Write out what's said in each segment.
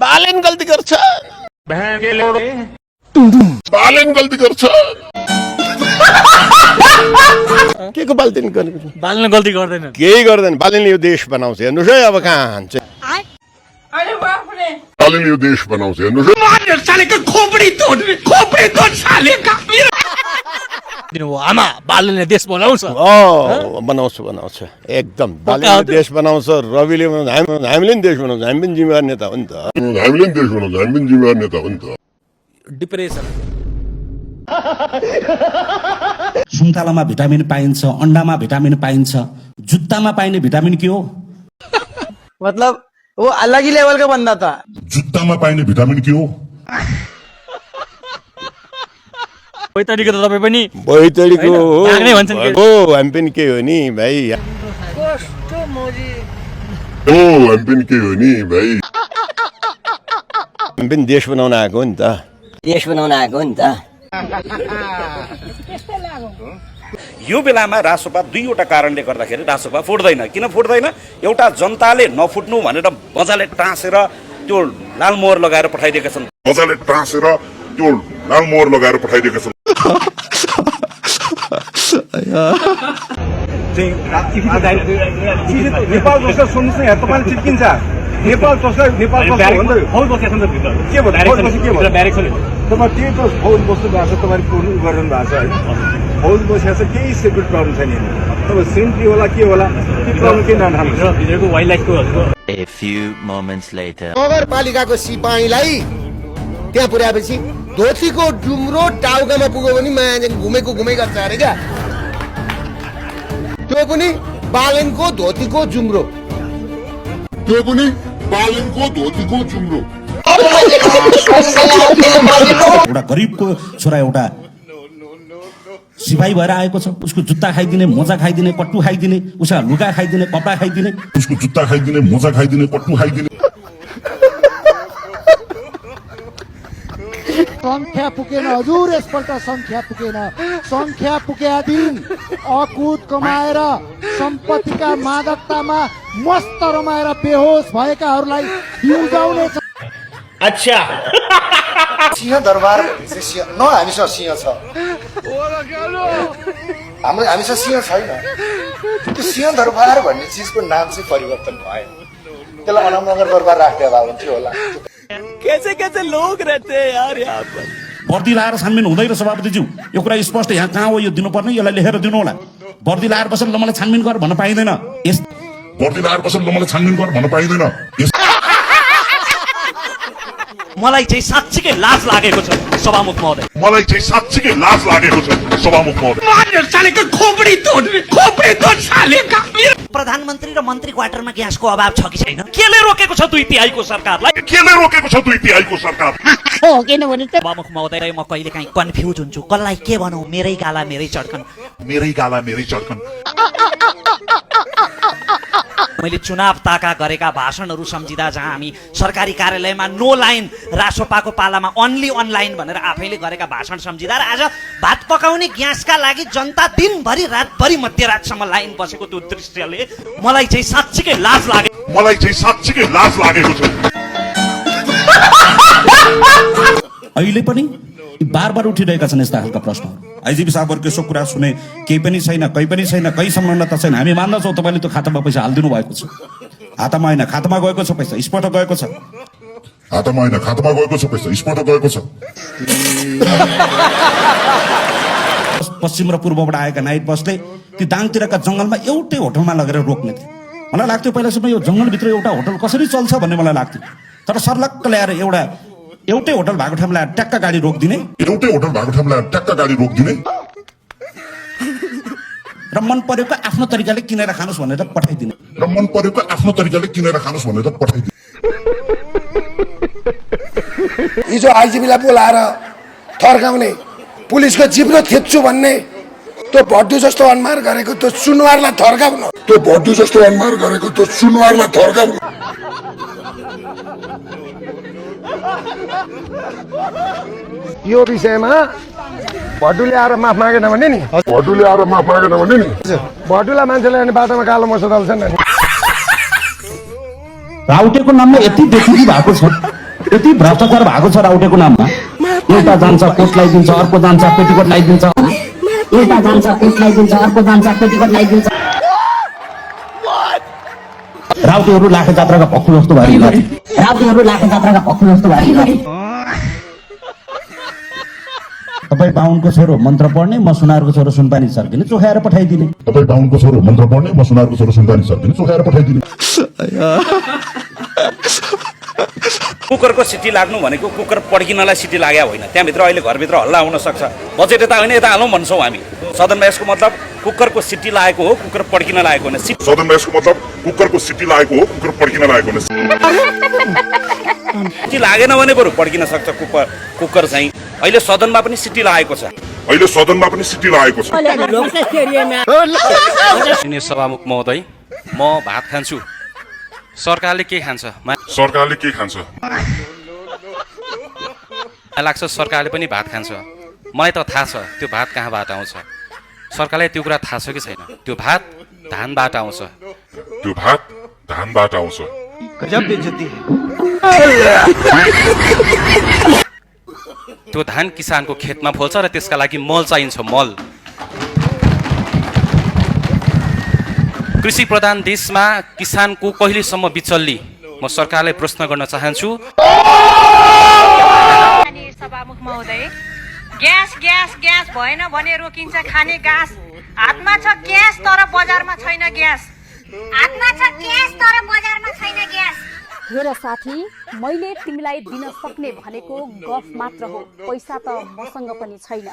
बालेन गल्ती गर्छ बालेन गल्ती गर्छ के को बाल्टिन गर्ने बालनले गल्ती गर्दैन केही गर्दैन बालेनले यो देश बनाउँछ हेर्नुस् है अब कहाँ हान्छ बालेनले यो देश बनाउँछ हेर्नुस् आमा बालनले देश बनाउँछ बनाउँछ एकदम बालेनले देश बनाउँछ रविले हामीले नि देश बनाउँछ हामी पनि जिम्मेवार नेता हो नि त हामीले नि देश बनाउँछ हामी पनि जिम्मेवार नेता हो नि त डिप्रेसन सुन्तलामा भिटामिन पाइन्छ अन्डामा भिटामिन पाइन्छ जुत्तामा पाइने भिटामिन के हो मतलब वो अलग ही लेवल का बंदा था जुत्तामा पाइने भिटामिन के हो बैतडीको त तपाईँ पनि बैतडीको भाग्ने भन्छन् के हो हामी पनि के हो नि भाइ कस्तो मोजी हो हामी पनि के हो नि भाइ हामी पनि देश बनाउन आएको हो नि त देश बनाउन आएको नि त यो बेलामा रासोपा दुईवटा कारणले गर्दाखेरि रासोपा फुट्दैन किन फुट्दैन एउटा जनताले नफुट्नु भनेर मजाले टाँसेर त्यो लालमोहर लगाएर पठाइदिएका छन् नेपाल जस्तो सुन्नुहोस् न यहाँ तपाईँले चित्किन्छ नेपाल जसलाई नेपाल तपाईँ त्यही त फौज बस्नु भएको छ तपाईँले गर्नु भएको छ होइन फौज बसेको छ केही सेक्युरिटी प्रब्लम छैन तपाईँ सेन्ट्री होला के होला त्यो प्रब्लम केही नखानु A few moments later. नगरपालिकाको सिपाहीलाई त्यहाँ पुर्याएपछि धोतीको डुम्रो टाउकामा पुग्यो भने मान्छे घुमेको घुमै गर्छ अरे क्या त्यो पनि बालेनको धोतीको जुम्रो एउटा गरिबको छोरा एउटा सिपाही भएर आएको छ उसको जुत्ता खाइदिने मोजा खाइदिने पट्टु खाइदिने उसका लुगा खाइदिने कपडा खाइदिने उसको जुत्ता खाइदिने मोजा खाइदिने पट्टु खाइदिने संख्या पुगेन हजुर यसपल्ट संख्या पुगेका दिन अकुत कमाएर सम्पत्तिका मादकतामा मस्त रमाएर बेहोस भएकाहरूलाई बिउजाउने छ अच्छा सिंह दरबार सिंह न हामीसँग सिंह छ हामीसँग सिंह छैन त्यो सिंह दरबार भन्ने चिजको नाम चाहिँ परिवर्तन भयो त्यसलाई अनामनगर दरबार राख्दै भए हुन्थ्यो होला कैसे कैसे लोग रहते हैं यार यहाँ पर वर्दी लाएर छानबिन हुँदैन सभापतिज्यू यो कुरा स्पष्ट यहाँ कहाँ हो यो दिनुपर्ने यसलाई लेखेर दिनु होला वर्दी लाएर बसेर ल मलाई छानबिन गर भन्न पाइँदैन वर्दी लाएर बसेर ल मलाई छानबिन गर भन्न पाइँदैन मलाई चाहिँ साँच्चीकै लाज लागेको छ सभामुख महोदय प्रधानमन्त्री र मन्त्री क्वार्टरमा ग्यासको अभाव छ कि छैन केले रोकेको छ 2/3 को सरकारलाई सभामुख महोदय म कहिलेकाहीँ कन्फ्युज हुन्छु कसलाई के भनौँ मेरै गाला मेरै चड्कन मैले चुनाव ताका गरेका भाषणहरू सम्झिँदा जहाँ हामी सरकारी कार्यालयमा नो लाइन रासोपाको पालामा अन्ली अनलाइन भनेर आफैले गरेका भाषण सम्झिँदा र आज भात पकाउने ग्यासका लागि जनता दिनभरि रातभरि मध्यरातसम्म लाइन बसेको त्यो दृश्यले मलाई चाहिँ साँच्चीकै लाज लागेको छ अहिले पनि बार उठिरहेका छन् यस्ता खालका प्रश्नहरू आइजिपी साहबहरूको यसो कुरा सुने केही पनि छैन कहीँ संलग्नता छैन हामी मान्दछौँ तपाईँले त्यो खातामा पैसा हालिदिनु भएको छ हातमा होइन खातामा गएको छ पैसा स्पट गएको छ पश्चिम र पूर्वबाट आएका नाइट बसले ती दाङतिरका जङ्गलमा एउटै होटलमा लगेर रोक्ने थिए मलाई लाग्थ्यो पहिलासम्म यो जङ्गलभित्र एउटा होटल कसरी चल्छ भन्ने मलाई लाग्थ्यो तर सर्लक्क ल्याएर एउटै होटल भएको ठाउँमा ल्याएर ट्याक्क गाडी रोकिदिने र मन परेको आफ्नो तरिकाले किनेर खानुस् भनेर पठाइदिने हिजो आइजिबीलाई बोलाएर थर्काउने पुलिसको जिब्रो थिच्छु भन्ने त्यो भड्डु जस्तो अनुहार गरेको त्यो सुनवारलाई थर्काउनु यो विषयमा भड्डुले आएर माफ मागेन भने नि भड्डुलाई मान्छेले अनि बाटोमा कालो मोसो दल्छन् नि राउटेको नाममा यति देखिदी भएको छ यति भ्रष्टाचार भएको छ राउटेको नाममा एउटा जान्छ कोट लगाइदिन्छ अर्को जान्छ पेटीकोट लगाइदिन्छ एउटा जान्छ कोट लगाइदिन्छ अर्को जान्छ पेटीकोट लगाइदिन्छ राउटेहरू लाखे जात्राका भक्कु जस्तो भारी राउटीहरू लाखे जात्राका भक्कु जस्तो भारी तपाईँ बाहुनको छोरो मन्त्र पढ्ने म सुनारको छोरो सुनपानी सर्किने चोखाएर पठाइदिने तपाईँ बाहुनको छोरो मन्त्र पढ्ने म सुनारको छोरो सुनपानी सर्किने चोखाएर पठाइदिने कुकरको सिटी लाग्नु भनेको कुकर पड्किनलाई सिटी लाग्या होइन त्यहाँभित्र अहिले घरभित्र हल्ला हुन सक्छ बजेट यता होइन यता हालौँ भन्छौँ हामी सदनमा यसको मतलब कुकरको सिटी लागेको हो कुकर पड्किन लागेको होइन सदनमा यसको मतलब कुकरको सिटी लागेको हो कुकर पड्किन लागेको होइन सिटी लागेन भने बरु पड्किन सक्छ कुकर चाहिँ अहिले सदनमा पनि सिटी लागेको छ अहिले सदनमा पनि सिटी लागेको छ सभामुख महोदय म भात खान्छु सरकारले के खान्छ सरकारले के खान्छ लाग्छ सरकारले पनि भात खान्छ मलाई त थाहा छ त्यो भात कहाँबाट आउँछ सरकारलाई त्यो कुरा थाहा छ कि छैन त्यो भात धानबाट आउँछ त्यो भात धानबाट आउँछ गजब बेइज्जती त्यो धान किसानको खेतमा फल्छ र त्यसका लागि मल चाहिन्छ मल कृषि प्रधान देशमा किसानको कहिलेसम्म बिचल्ली म सरकारलाई प्रश्न गर्न चाहन्छु सभामुख महोदय ग्यास ग्यास ग्यास भएन भने रोकिन्छ खाने घाँस हातमा छ ग्यास तर बजारमा छैन ग्यास हातमा छ ग्यास तर बजारमा छैन ग्यास हेर साथी मैले तिमीलाई दिन सक्ने भनेको गफ मात्र हो पैसा त मसँग पनि छैन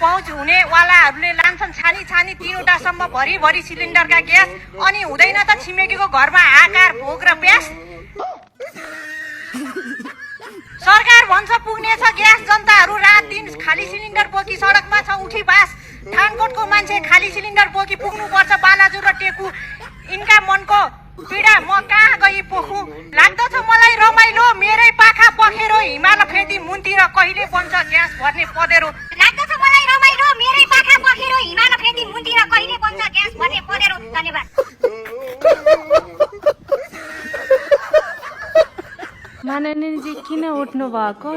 पहुँच हुने वालाहरूले लान्छन् छानी छानी 3वटा सम्म भरि भरि सिलिन्डरका ग्यास अनि हुँदैन त छिमेकीको घरमा आकार भोग र प्यास सरकार भन्छ पुग्नेछ ग्यास जनताहरू रात दिन खाली सिलिन्डर बोकी सडकमा छ उठी बास ठानकोटको मान्छे खाली सिलिन्डर बोकी पुग्नुपर्छ बालाजु र टेकु यिनका मनको पीडा म कहाँ गई पोखु लाग्दछ मलाई रमाइलो मेरै पाखा पखेरो हिमाल फेदी मुन्तिर कहिले बन्छ ग्यास भर्ने पदेरो लाग्दछ मलाई रमाइलो मेरै पाखा पखेरो हिमाल फेदी मुन्तिर कहिले बन्छ ग्यास भर्ने पदेरो धन्यवाद माननीयजी किन उठ्नु भएको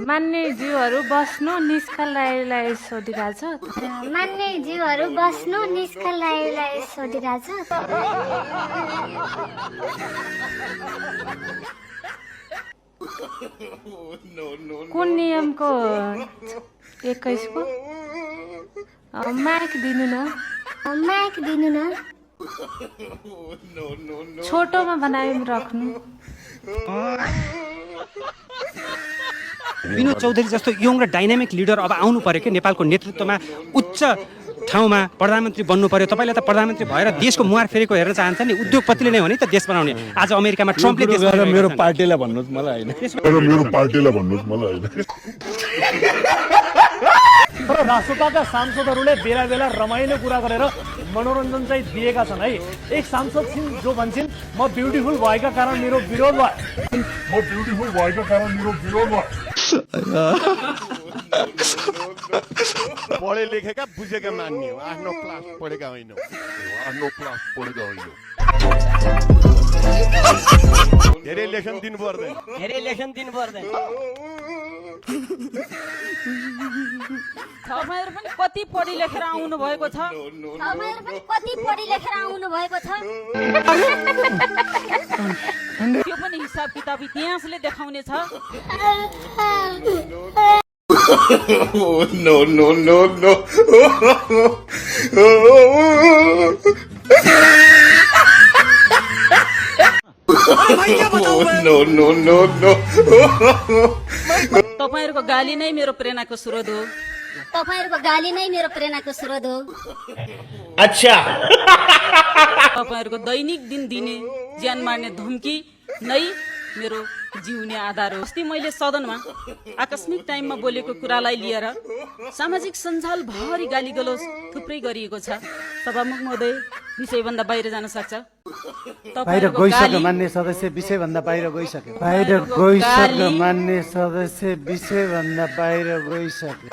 मान्यज्यूहरू बस्नु निस्कल राईलाई सोधिरहेछ मान्यज्यूहरू बस्नु निस्कल राईलाई सोधिरहेछ कुन नियमको 21 को माइक दिनु न छोटोमा बनाएर राख्नु विनोद चौधरी जस्तो यङ र डाइनामिक लिडर अब आउनु पर्यो कि नेपालको नेतृत्वमा उच्च ठाउँमा प्रधानमन्त्री बन्नु पर्यो तपाईले त प्रधानमन्त्री भएर देशको मुहार फेरेको हेर्न चाहन्छ नि उद्योगपतिले नै हो नि त देश बनाउने आज अमेरिकामा ट्रम्पले देश बनाउने मेरो पार्टीलाई भन्नुस् मलाई हैन मेरो पार्टीलाई भन्नुस् मलाई हैन तर राष्ट्रपाका सांसदहरूले बेला बेला रमाइलो कुरा गरेर मनोरञ्जन चाहिँ दिएका छन् है एक सांसद छिन् जो भन्छन् म ब्युटिफुल भएका कारण मेरो विरोध भयो पढे लेखेका बुझेका मान्ने हो आफ्नो क्लास पढेका होइन धेरै लेसन दिनु पर्दैन तपाईहरु पनि कति पढी लेखेर आउनु भएको छ त्यो पनि हिसाब किताब इतिहासले देखाउने छ तपाईहरुको गाली नै मेरो प्रेरणाको स्रोत हो अच्छा तपाईहरुको दैनिक दिन दिने ज्यान मार्ने धम्की नै मेरो जिउने आधार हो अस्ति मैले सदनमा आकस्मिक टाइममा बोलेको कुरालाई लिएर सामाजिक सञ्जाल भरि गाली गलोज थुप्रै गरिएको छ सभामुख महोदय विषयभन्दा बाहिर जान सक्छ बाहिर गइसक्यो मान्य सदस्य विषयभन्दा बाहिर गइसक्यो मान्य सदस्य विषयभन्दा बाहिर गइसक्यो